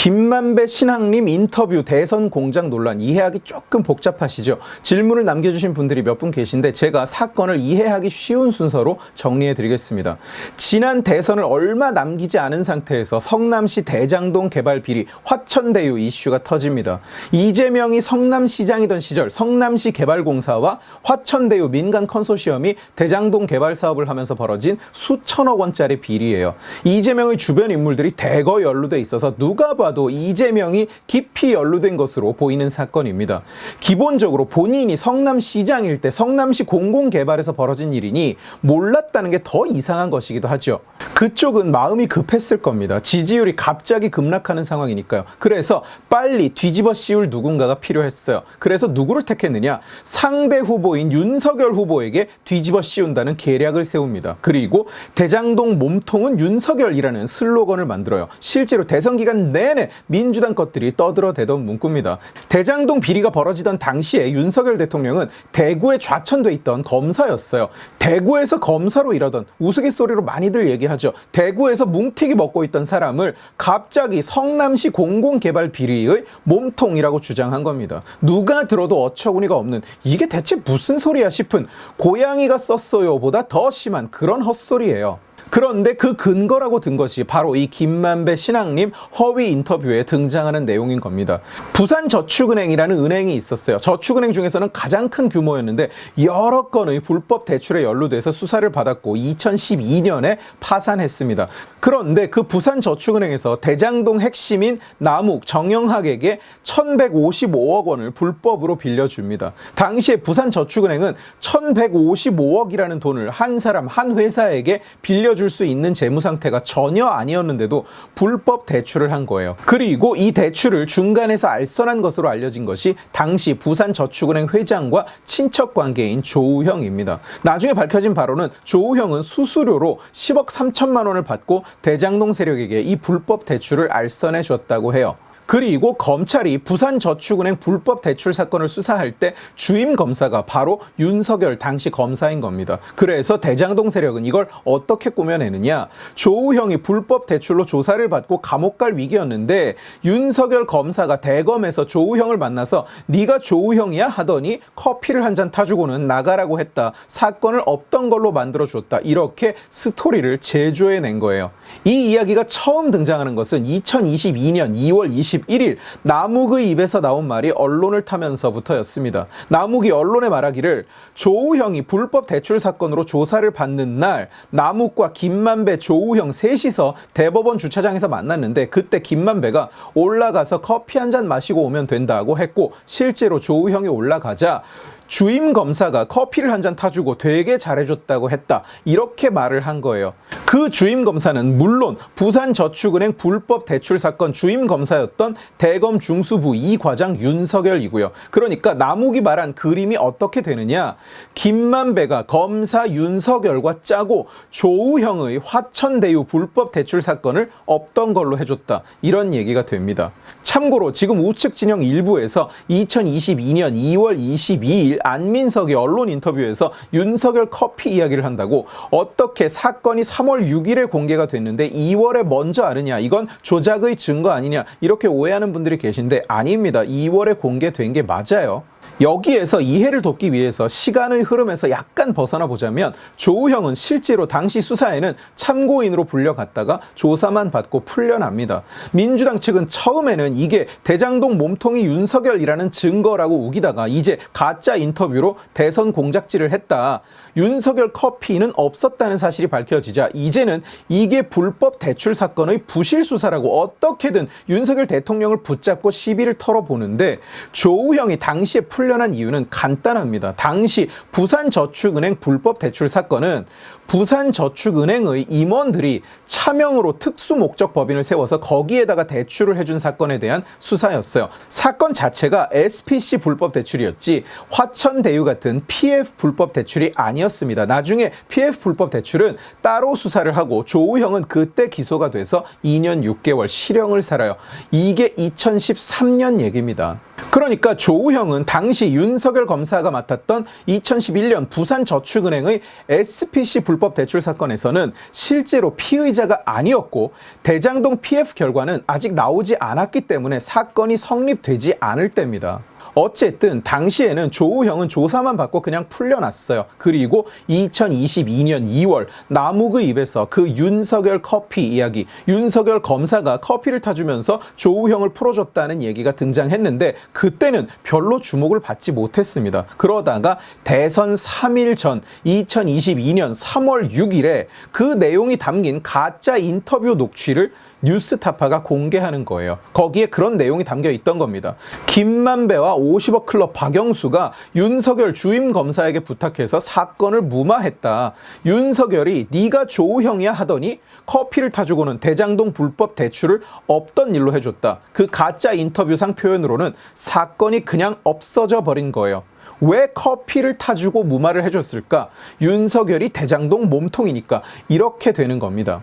김만배 신학님 인터뷰 대선 공작 논란 이해하기 조금 복잡하시죠? 질문을 남겨주신 분들이 몇 분 계신데 제가 사건을 이해하기 쉬운 순서로 정리해 드리겠습니다. 지난 대선을 얼마 남기지 않은 상태에서 성남시 대장동 개발 비리 화천대유 이슈가 터집니다. 이재명이 성남시장이던 시절 성남시 개발공사와 화천대유 민간 컨소시엄이 대장동 개발 사업을 하면서 벌어진 수천억 원짜리 비리예요. 이재명의 주변 인물들이 대거 연루돼 있어서 누가 봐도 이재명이 깊이 연루된 것으로 보이는 사건입니다. 기본적으로 본인이 성남시장일 때 성남시 공공개발에서 벌어진 일이니 몰랐다는 게 더 이상한 것이기도 하죠. 그쪽은 마음이 급했을 겁니다. 지지율이 갑자기 급락하는 상황이니까요. 그래서 빨리 뒤집어 씌울 누군가가 필요했어요. 그래서 누구를 택했느냐? 상대 후보인 윤석열 후보에게 뒤집어 씌운다는 계략을 세웁니다. 그리고 대장동 몸통은 윤석열이라는 슬로건을 만들어요. 실제로 대선 기간 내내 민주당 것들이 떠들어대던 문구입니다. 대장동 비리가 벌어지던 당시에 윤석열 대통령은 대구에 좌천돼 있던 검사였어요. 대구에서 검사로 일하던 우스갯소리로 많이들 얘기하죠. 대구에서 뭉티기 먹고 있던 사람을 갑자기 성남시 공공개발 비리의 몸통이라고 주장한 겁니다. 누가 들어도 어처구니가 없는 이게 대체 무슨 소리야 싶은 고양이가 썼어요 보다 더 심한 그런 헛소리예요. 그런데 그 근거라고 든 것이 바로 이 김만배 신학님 허위 인터뷰에 등장하는 내용인 겁니다. 부산저축은행이라는 은행이 있었어요. 저축은행 중에서는 가장 큰 규모였는데 여러 건의 불법 대출에 연루돼서 수사를 받았고 2012년에 파산했습니다. 그런데 그 부산저축은행에서 대장동 핵심인 남욱 정영학에게 1155억 원을 불법으로 빌려줍니다. 당시에 부산저축은행은 1155억이라는 돈을 한 사람 한 회사에게 빌려줄 수 있는 재무 상태가 전혀 아니었는데도 불법 대출을 한 거예요. 그리고 이 대출을 중간에서 알선한 것으로 알려진 것이 당시 부산저축은행 회장과 친척 관계인 조우형입니다. 나중에 밝혀진 바로는 조우형은 수수료로 10억 3천만 원을 받고 대장동 세력에게 이 불법 대출을 알선해 줬다고 해요. 그리고 검찰이 부산저축은행 불법 대출 사건을 수사할 때 주임 검사가 바로 윤석열 당시 검사인 겁니다. 그래서 대장동 세력은 이걸 어떻게 꾸며내느냐? 조우형이 불법 대출로 조사를 받고 감옥 갈 위기였는데 윤석열 검사가 대검에서 조우형을 만나서 네가 조우형이야? 하더니 커피를 한 잔 타주고는 나가라고 했다. 사건을 없던 걸로 만들어줬다. 이렇게 스토리를 제조해낸 거예요. 이 이야기가 처음 등장하는 것은 2022년 2월 21일 남욱의 입에서 나온 말이 언론을 타면서부터였습니다. 남욱이 언론에 말하기를 조우형이 불법 대출 사건으로 조사를 받는 날 남욱과 김만배, 조우형 셋이서 대법원 주차장에서 만났는데 그때 김만배가 올라가서 커피 한 잔 마시고 오면 된다고 했고 실제로 조우형이 올라가자 주임 검사가 커피를 한 잔 타주고 되게 잘해줬다고 했다. 이렇게 말을 한 거예요. 그 주임 검사는 물론 부산저축은행 불법 대출 사건 주임 검사였던 대검 중수부 2과장 윤석열이고요. 그러니까 남욱이 말한 그림이 어떻게 되느냐? 김만배가 검사 윤석열과 짜고 조우형의 화천대유 불법 대출 사건을 없던 걸로 해줬다. 이런 얘기가 됩니다. 참고로 지금 우측 진영 일부에서 2022년 2월 22일 안민석이 언론 인터뷰에서 윤석열 커피 이야기를 한다고 어떻게 사건이 3월 6일에 공개가 됐는데 2월에 먼저 아느냐 이건 조작의 증거 아니냐 이렇게 오해하는 분들이 계신데 아닙니다. 2월에 공개된 게 맞아요. 여기에서 이해를 돕기 위해서 시간의 흐름에서 약간 벗어나 보자면 조우형은 실제로 당시 수사에는 참고인으로 불려갔다가 조사만 받고 풀려납니다. 민주당 측은 처음에는 이게 대장동 몸통이 윤석열이라는 증거라고 우기다가 이제 가짜 인터뷰로 대선 공작질을 했다. 윤석열 커피는 없었다는 사실이 밝혀지자 이제는 이게 불법 대출 사건의 부실 수사라고 어떻게든 윤석열 대통령을 붙잡고 시비를 털어보는데 조우형이 당시에 풀려난 이유는 간단합니다. 당시 부산저축은행 불법 대출 사건은 부산저축은행의 임원들이 차명으로 특수목적법인을 세워서 거기에다가 대출을 해준 사건에 대한 수사였어요. 사건 자체가 SPC 불법 대출이었지 화천대유 같은 PF 불법 대출이 아니었습니다. 나중에 PF 불법 대출은 따로 수사를 하고 조우형은 그때 기소가 돼서 2년 6개월 실형을 살아요. 이게 2013년 얘기입니다. 그러니까 조우형은 당시 윤석열 검사가 맡았던 2011년 부산저축은행의 SPC 불법 대출 사건에서는 실제로 피의자가 아니었고 대장동 PF 결과는 아직 나오지 않았기 때문에 사건이 성립되지 않을 때입니다. 어쨌든 당시에는 조우형은 조사만 받고 그냥 풀려났어요. 그리고 2022년 2월 남욱의 입에서 그 윤석열 커피 이야기, 윤석열 검사가 커피를 타주면서 조우형을 풀어줬다는 얘기가 등장했는데 그때는 별로 주목을 받지 못했습니다. 그러다가 대선 3일 전 2022년 3월 6일에 그 내용이 담긴 가짜 인터뷰 녹취를 뉴스타파가 공개하는 거예요. 거기에 그런 내용이 담겨 있던 겁니다. 김만배와 50억 클럽 박영수가 윤석열 주임 검사에게 부탁해서 사건을 무마했다. 윤석열이 네가 조우형이야 하더니 커피를 타주고는 대장동 불법 대출을 없던 일로 해줬다. 그 가짜 인터뷰상 표현으로는 사건이 그냥 없어져 버린 거예요. 왜 커피를 타주고 무마를 해줬을까? 윤석열이 대장동 몸통이니까 이렇게 되는 겁니다.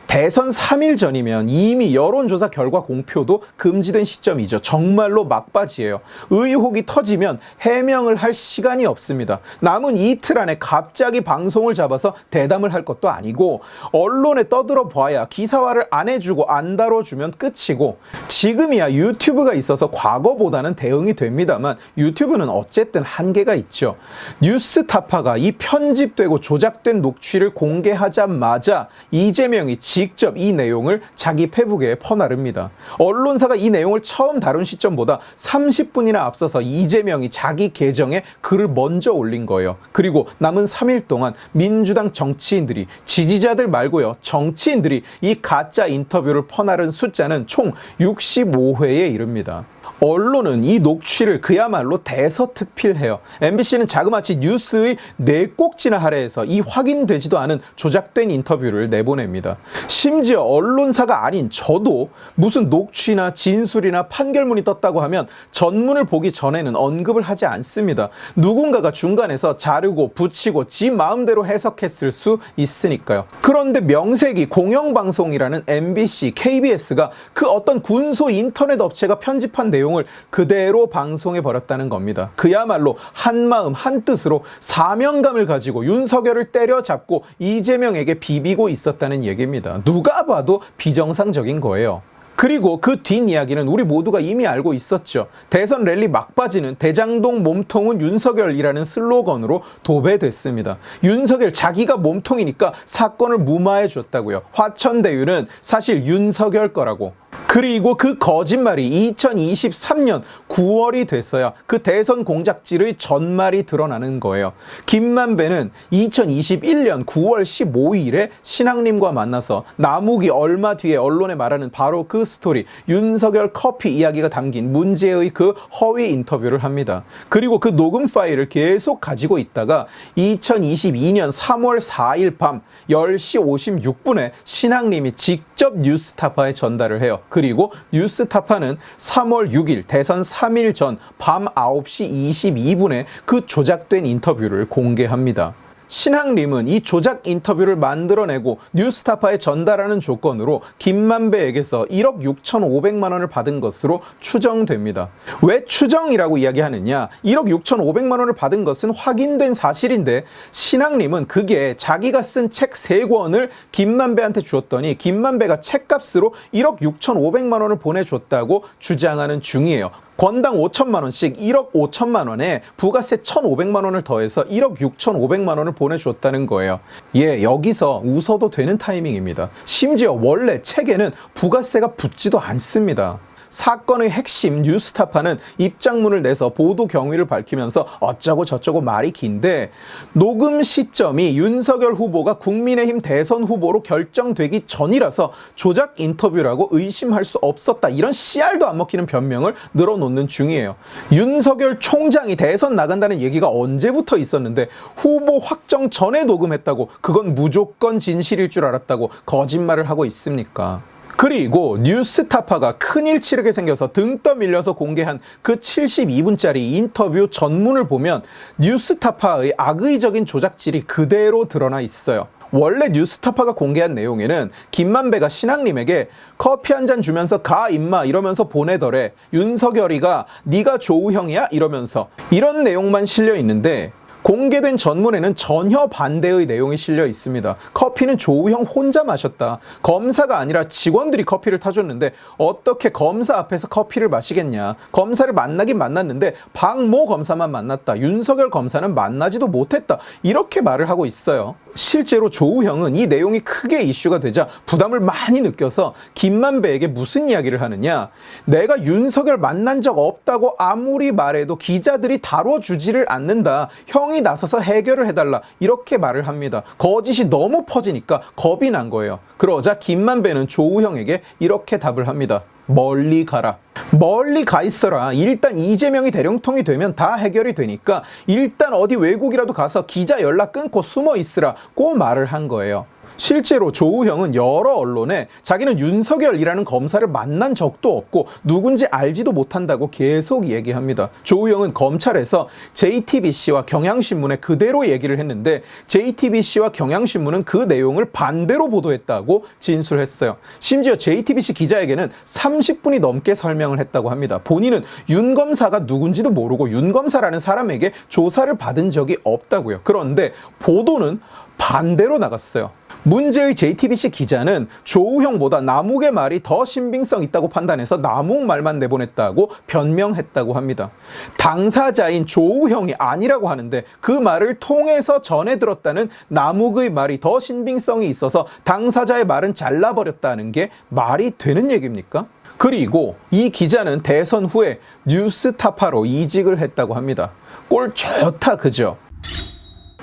대선 3일 전이면 이미 여론조사 결과 공표도 금지된 시점이죠. 정말로 막바지예요. 의혹이 터지면 해명을 할 시간이 없습니다. 남은 이틀 안에 갑자기 방송을 잡아서 대담을 할 것도 아니고 언론에 떠들어 봐야 기사화를 안 해주고 안 다뤄주면 끝이고 지금이야 유튜브가 있어서 과거보다는 대응이 됩니다만 유튜브는 어쨌든 한계가 있죠. 뉴스타파가 이 편집되고 조작된 녹취를 공개하자마자 이재명이 직접 이 내용을 자기 페북에 퍼나릅니다. 언론사가 이 내용을 처음 다룬 시점보다 30분이나 앞서서 이재명이 자기 계정에 글을 먼저 올린 거예요. 그리고 남은 3일 동안 민주당 정치인들이 지지자들 말고요. 정치인들이 이 가짜 인터뷰를 퍼나른 숫자는 총 65회에 이릅니다. 언론은 이 녹취를 그야말로 대서특필해요. MBC는 자그마치 뉴스의 4꼭지나 할애해서 이 확인되지도 않은 조작된 인터뷰를 내보냅니다. 심지어 언론사가 아닌 저도 무슨 녹취나 진술이나 판결문이 떴다고 하면 전문을 보기 전에는 언급을 하지 않습니다. 누군가가 중간에서 자르고 붙이고 지 마음대로 해석했을 수 있으니까요. 그런데 명색이 공영방송이라는 MBC, KBS가 그 어떤 군소 인터넷 업체가 편집한 내용을 그대로 방송해 버렸다는 겁니다. 그야말로 한마음 한뜻으로 사명감을 가지고 윤석열을 때려잡고 이재명에게 비비고 있었다는 얘기입니다. 누가 봐도 비정상적인 거예요. 그리고 그 뒷이야기는 우리 모두가 이미 알고 있었죠. 대선 랠리 막바지는 대장동 몸통은 윤석열이라는 슬로건으로 도배됐습니다. 윤석열 자기가 몸통이니까 사건을 무마해 줬다고요. 화천대유는 사실 윤석열 거라고. 그리고 그 거짓말이 2023년 9월이 됐어야 그 대선 공작질의 전말이 드러나는 거예요. 김만배는 2021년 9월 15일에 신앙님과 만나서 남욱이 얼마 뒤에 언론에 말하는 바로 그 스토리 윤석열 커피 이야기가 담긴 문제의 그 허위 인터뷰를 합니다. 그리고 그 녹음 파일을 계속 가지고 있다가 2022년 3월 4일 밤 10시 56분에 신앙님이 직접 뉴스타파에 전달을 해요. 그리고 뉴스타파는 3월 6일 대선 3일 전 밤 9시 22분에 그 조작된 인터뷰를 공개합니다. 신앙님은 이 조작 인터뷰를 만들어내고 뉴스타파에 전달하는 조건으로 김만배에게서 1억 6,500만 원을 받은 것으로 추정됩니다. 왜 추정이라고 이야기하느냐? 1억 6,500만 원을 받은 것은 확인된 사실인데 신앙님은 그게 자기가 쓴 책 3권을 김만배한테 주었더니 김만배가 책값으로 1억 6,500만 원을 보내줬다고 주장하는 중이에요. 권당 5천만 원씩 1억 5천만 원에 부가세 1,500만 원을 더해서 1억 6,500만 원을 보내줬다는 거예요. 예, 여기서 웃어도 되는 타이밍입니다. 심지어 원래 책에는 부가세가 붙지도 않습니다. 사건의 핵심 뉴스타파는 입장문을 내서 보도 경위를 밝히면서 어쩌고 저쩌고 말이 긴데 녹음 시점이 윤석열 후보가 국민의힘 대선 후보로 결정되기 전이라서 조작 인터뷰라고 의심할 수 없었다. 이런 씨알도 안 먹히는 변명을 늘어놓는 중이에요. 윤석열 총장이 대선 나간다는 얘기가 언제부터 있었는데 후보 확정 전에 녹음했다고 그건 무조건 진실일 줄 알았다고 거짓말을 하고 있습니까? 그리고 뉴스타파가 큰일 치르게 생겨서 등 떠밀려서 공개한 그 72분짜리 인터뷰 전문을 보면 뉴스타파의 악의적인 조작질이 그대로 드러나 있어요. 원래 뉴스타파가 공개한 내용에는 김만배가 신앙님에게 커피 한 잔 주면서 가 임마 이러면서 보내더래. 윤석열이가 네가 조우형이야 이러면서 이런 내용만 실려 있는데 공개된 전문에는 전혀 반대의 내용이 실려 있습니다. 커피는 조우형 혼자 마셨다. 검사가 아니라 직원들이 커피를 타줬는데 어떻게 검사 앞에서 커피를 마시겠냐. 검사를 만나긴 만났는데 박모 검사만 만났다. 윤석열 검사는 만나지도 못했다. 이렇게 말을 하고 있어요. 실제로 조우형은 이 내용이 크게 이슈가 되자 부담을 많이 느껴서 김만배에게 무슨 이야기를 하느냐. 내가 윤석열 만난 적 없다고 아무리 말해도 기자들이 다뤄주지를 않는다. 형이 나서서 해결을 해달라. 이렇게 말을 합니다. 거짓이 너무 퍼지니까 겁이 난 거예요. 그러자 김만배는 조우형에게 이렇게 답을 합니다. 멀리 가라. 멀리 가 있어라. 일단 이재명이 대령통이 되면 다 해결이 되니까 일단 어디 외국이라도 가서 기자 연락 끊고 숨어 있으라고 말을 한 거예요. 실제로 조우형은 여러 언론에 자기는 윤석열이라는 검사를 만난 적도 없고 누군지 알지도 못한다고 계속 얘기합니다. 조우형은 검찰에서 JTBC와 경향신문에 그대로 얘기를 했는데 JTBC와 경향신문은 그 내용을 반대로 보도했다고 진술했어요. 심지어 JTBC 기자에게는 30분이 넘게 설명을 했다고 합니다. 본인은 윤 검사가 누군지도 모르고 윤 검사라는 사람에게 조사를 받은 적이 없다고요. 그런데 보도는 반대로 나갔어요. 문제의 JTBC 기자는 조우형보다 남욱의 말이 더 신빙성 있다고 판단해서 남욱 말만 내보냈다고 변명했다고 합니다. 당사자인 조우형이 아니라고 하는데 그 말을 통해서 전해 들었다는 남욱의 말이 더 신빙성이 있어서 당사자의 말은 잘라버렸다는 게 말이 되는 얘기입니까? 그리고 이 기자는 대선 후에 뉴스타파로 이직을 했다고 합니다. 꼴 좋다, 그죠?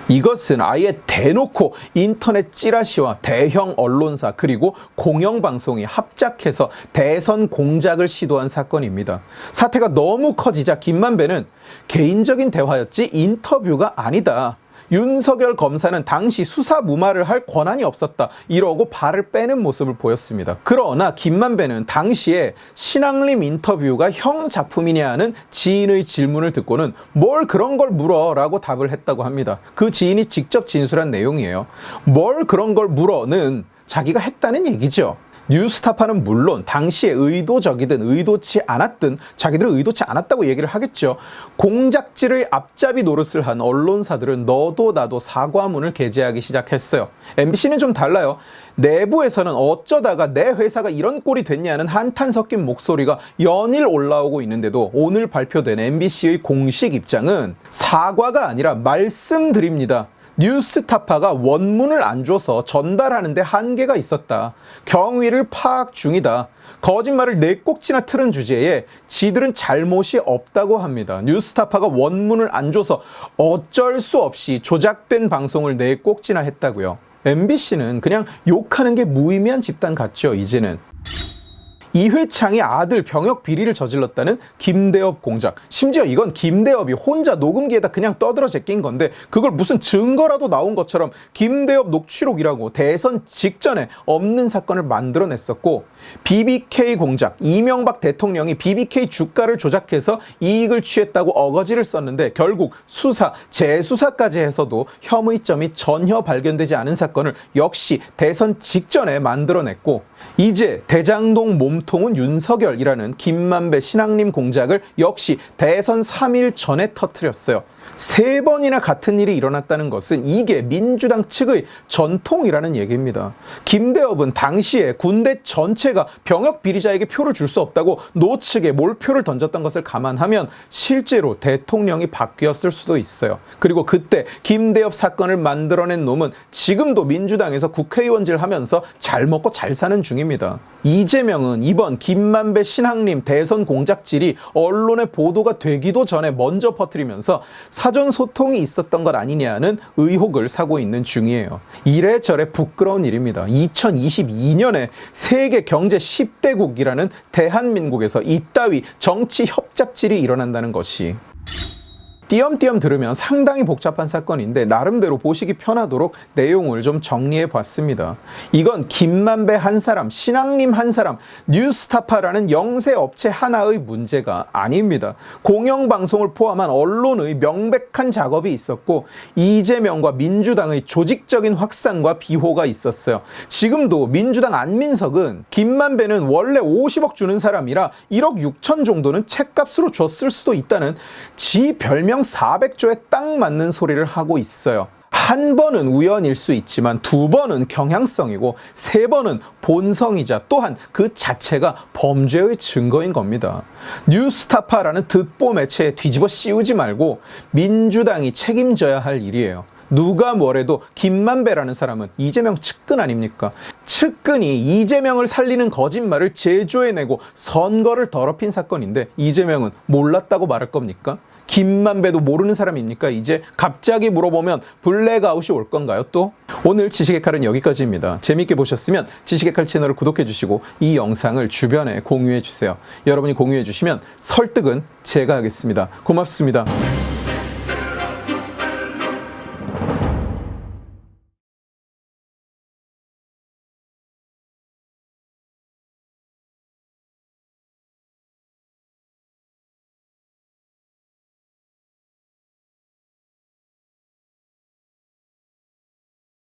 이것은 아예 대놓고 인터넷 찌라시와 대형 언론사 그리고 공영방송이 합작해서 대선 공작을 시도한 사건입니다. 사태가 너무 커지자 김만배는 개인적인 대화였지 인터뷰가 아니다. 윤석열 검사는 당시 수사 무마를 할 권한이 없었다. 이러고 발을 빼는 모습을 보였습니다. 그러나 김만배는 당시에 신앙림 인터뷰가 형 작품이냐는 지인의 질문을 듣고는 뭘 그런 걸 물어 라고 답을 했다고 합니다. 그 지인이 직접 진술한 내용이에요. 뭘 그런 걸 물어는 자기가 했다는 얘기죠. 뉴스타파는 물론 당시에 의도적이든 의도치 않았든 자기들은 의도치 않았다고 얘기를 하겠죠. 공작질의 앞잡이 노릇을 한 언론사들은 너도 나도 사과문을 게재하기 시작했어요. MBC는 좀 달라요. 내부에서는 어쩌다가 내 회사가 이런 꼴이 됐냐는 한탄 섞인 목소리가 연일 올라오고 있는데도 오늘 발표된 MBC의 공식 입장은 사과가 아니라 말씀드립니다. 뉴스타파가 원문을 안 줘서 전달하는 데 한계가 있었다. 경위를 파악 중이다. 거짓말을 네 꼭지나 틀은 주제에 지들은 잘못이 없다고 합니다. 뉴스타파가 원문을 안 줘서 어쩔 수 없이 조작된 방송을 네 꼭지나 했다고요. MBC는 그냥 욕하는 게 무의미한 집단 같죠, 이제는. 이회창이 아들 병역 비리를 저질렀다는 김대엽 공작. 심지어 이건 김대엽이 혼자 녹음기에다 그냥 떠들어 제낀 건데 그걸 무슨 증거라도 나온 것처럼 김대엽 녹취록이라고 대선 직전에 없는 사건을 만들어냈었고, BBK 공작. 이명박 대통령이 BBK 주가를 조작해서 이익을 취했다고 어거지를 썼는데 결국 수사, 재수사까지 해서도 혐의점이 전혀 발견되지 않은 사건을 역시 대선 직전에 만들어냈고, 이제 대장동 몸통은 윤석열이라는 김만배 신앙림 공작을 역시 대선 3일 전에 터뜨렸어요. 3번이나 같은 일이 일어났다는 것은 이게 민주당 측의 전통이라는 얘기입니다. 김대엽은 당시에 군대 전체가 병역 비리자에게 표를 줄 수 없다고 노측에 몰표를 던졌던 것을 감안하면 실제로 대통령이 바뀌었을 수도 있어요. 그리고 그때 김대엽 사건을 만들어낸 놈은 지금도 민주당에서 국회의원질 하면서 잘 먹고 잘 사는 중입니다. 이재명은 이번 김만배 신앙림 대선 공작질이 언론에 보도가 되기도 전에 먼저 퍼뜨리면서 사전 소통이 있었던 것 아니냐는 의혹을 사고 있는 중이에요. 이래저래 부끄러운 일입니다. 2022년에 세계 경제 10대국이라는 대한민국에서 이따위 정치 협잡질이 일어난다는 것이. 띄엄띄엄 들으면 상당히 복잡한 사건인데 나름대로 보시기 편하도록 내용을 좀 정리해 봤습니다. 이건 김만배 한 사람, 신앙림 한 사람, 뉴스타파라는 영세 업체 하나의 문제가 아닙니다. 공영방송을 포함한 언론의 명백한 작업이 있었고 이재명과 민주당의 조직적인 확산과 비호가 있었어요. 지금도 민주당 안민석은 김만배는 원래 50억 주는 사람이라 1억 6천 정도는 책값으로 줬을 수도 있다는 지 별명 400조에 딱 맞는 소리를 하고 있어요. 한 번은 우연일 수 있지만 두 번은 경향성이고 세 번은 본성이자 또한 그 자체가 범죄의 증거인 겁니다. 뉴스타파라는 듣보 매체에 뒤집어 씌우지 말고 민주당이 책임져야 할 일이에요. 누가 뭐래도 김만배라는 사람은 이재명 측근 아닙니까? 측근이 이재명을 살리는 거짓말을 제조해내고 선거를 더럽힌 사건인데 이재명은 몰랐다고 말할 겁니까? 김만배도 모르는 사람입니까? 이제 갑자기 물어보면 블랙아웃이 올 건가요 또? 오늘 지식의 칼은 여기까지입니다. 재밌게 보셨으면 지식의 칼 채널을 구독해 주시고 이 영상을 주변에 공유해 주세요. 여러분이 공유해 주시면 설득은 제가 하겠습니다. 고맙습니다.